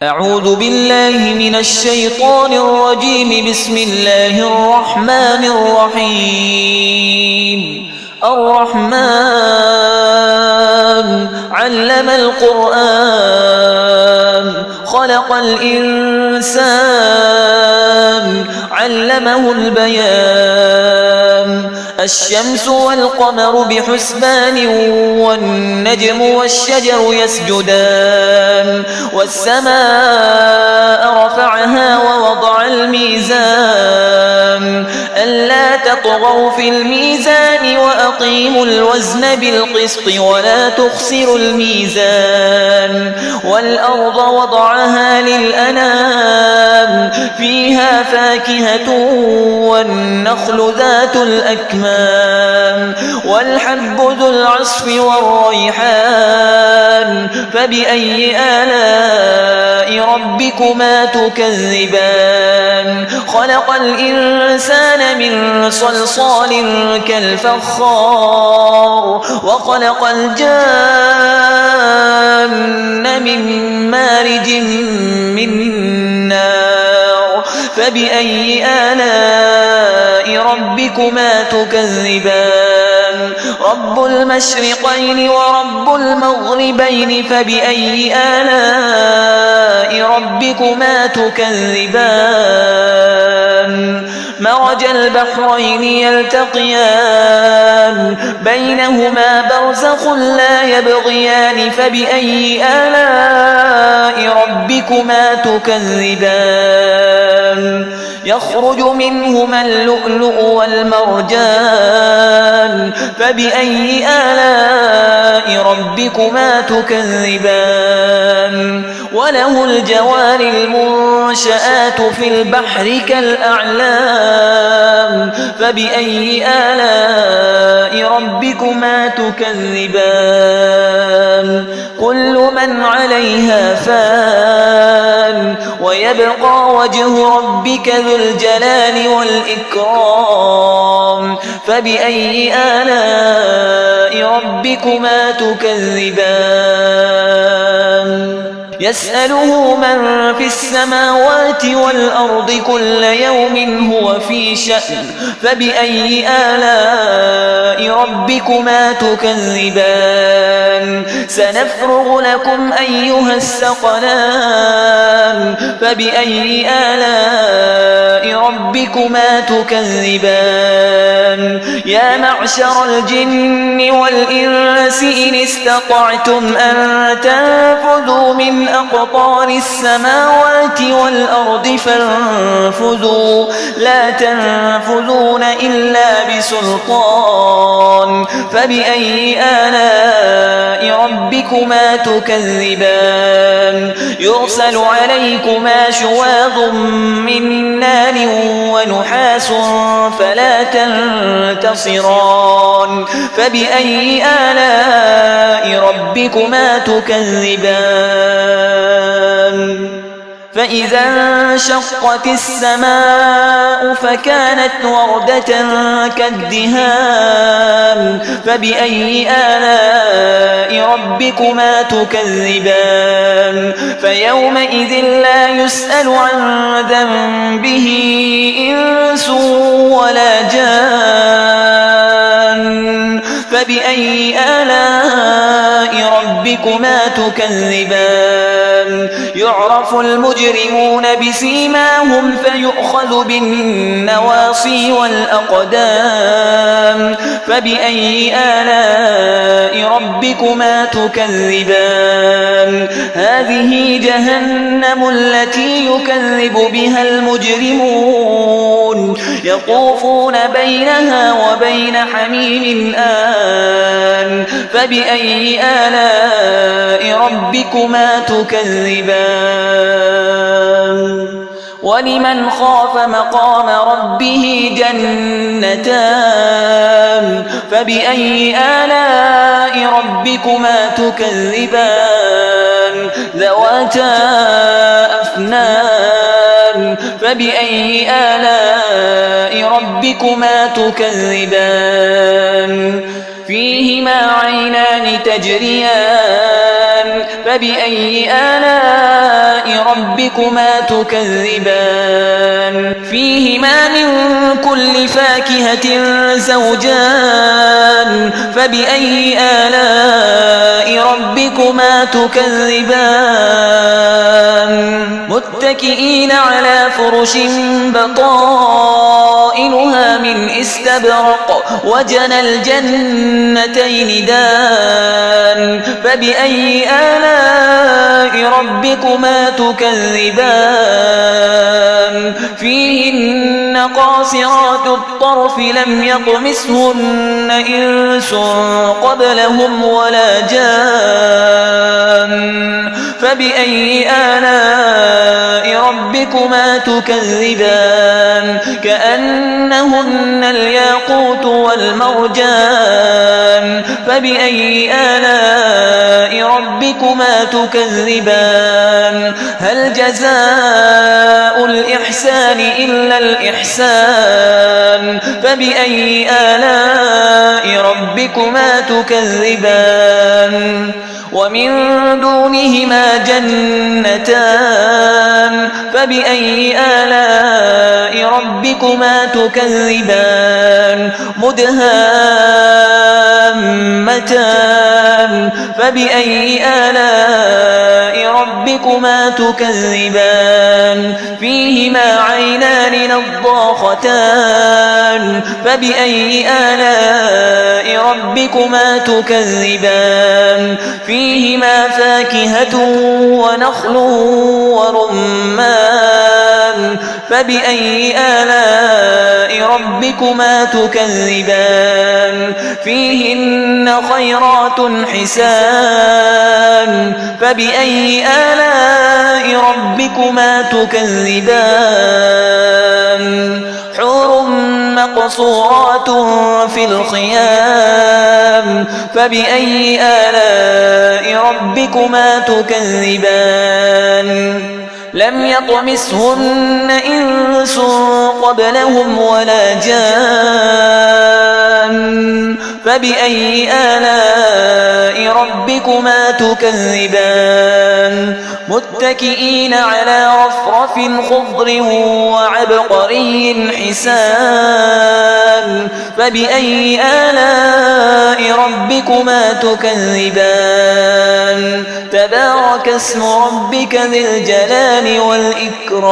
أعوذ بالله من الشيطان الرجيم. بسم الله الرحمن الرحيم. الرحمن علم القرآن خلق الإنسان علمه البيان. الشمس والقمر بحسبان والنجم والشجر يسجدان. والسماء رفعها ووضع الميزان ألا تطغوا في الميزان وأقيموا الوزن بالقسط ولا تخسروا الميزان. والأرض وضعها للأنام فيها فاكهة والنخل ذات الأكمام والحب ذو العصف والريحان. فبأي آلاء ربكما تكذبان؟ خلق الإنسان من صلصال كالفخار وخلق الجان من مارج من نار. فبأي آلاء ربكما تكذبان؟ رب المشرقين ورب المغربين. فبأي آلاء ربكما تكذبان؟ مرج البحرين يلتقيان بينهما برزخ لا يبغيان. فبأي آلاء ربكما تكذبان؟ يخرج منهما اللؤلؤ والمرجان. فبأي آلاء ربكما تكذبان؟ وله الجوار المنشآت في البحر كالأعلام. فبأي آلاء ربكما تكذبان؟ كل من عليها فان ويبقى وجه ربك ذو الجلال والإكرام. فبأي آلاء ربكما تكذبان؟ يسأله من في السماوات والأرض كل يوم هو في شأن. فبأي آلاء ربكما تكذبان؟ سنفرغ لكم أيها الثقلان. فبأي آلاء ربكما تكذبان؟ يا معشر الجن والإنس إن استطعتم أن تنفذوا من أقطار السماوات والأرض فانفذوا لا تنفذون إلا بسلطان. فبأي آلاء ربكما تكذبان؟ يرسل عليكما شواظ من نار ونحاس فلا تنتصران. فبأي آلاء ربكما تكذبان؟ فإذا انشقت السماء فكانت وردة كالدهان. فبأي آلاء ربكما تكذبان؟ فيومئذ لا يسأل عن ذنبه إنس ولا جان. فبأي آلاء ربكما تكذبان؟ يعرف المجرمون بسيماهم فيؤخذ بالنواصي والأقدام. فبأي آلاء ربكما تكذبان؟ هذه جهنم التي يكذب بها المجرمون يطوفون بينها وبين حميم آن. فبأي آلاء ربكما تكذبان؟ ولمن خاف مقام ربه جنتان. فبأي آلاء ربكما تكذبان؟ ذواتا أفنان. فبأي آلاء ربكما تكذبان؟ فيهما عينان تجريان. فبأي آلاء ربكما تكذبان فيهما من كل فاكهة زوجان فبأي آلاء ربكما تكذبان متكئين على فرش بطائنها من استبرق وجنى الجنتين دان فبأي آلاء ربكما تكذبان فيهن قاصرات الطرف لم يطمثهن إنس قبلهم ولا جان فبأي آلاء ربكما تكذبان كأنهن الياقوت والمرجان فبأي آلاء ربكما تكذبان هل جزاء الإحسان إلا الإحسان فبأي آلاء ربكما تكذبان ومن دونهما جنتان فبأي آلاء ربكما تكذبان مدهامتان فبأي آلاء ربكما تكذبان فيهما عينان نضاختان فبأي آلاء ربكما تكذبان فيهما فاكهة ونخل ورمان فبأي آلاء ربكما تكذبان فيهن خيرات حسان فبأي آلاء ربكما تكذبان حور مقصورات في الخيام فبأي آلاء ربكما تكذبان لم يطمثهن إنس قبلهم ولا جان فبأي آلاء ربكما تكذبان متكئين على رفرف خضر وعبقري حسان فبأي آلاء ربكما تكذبان تبارك اسم ربك ذي الجلال والإكرام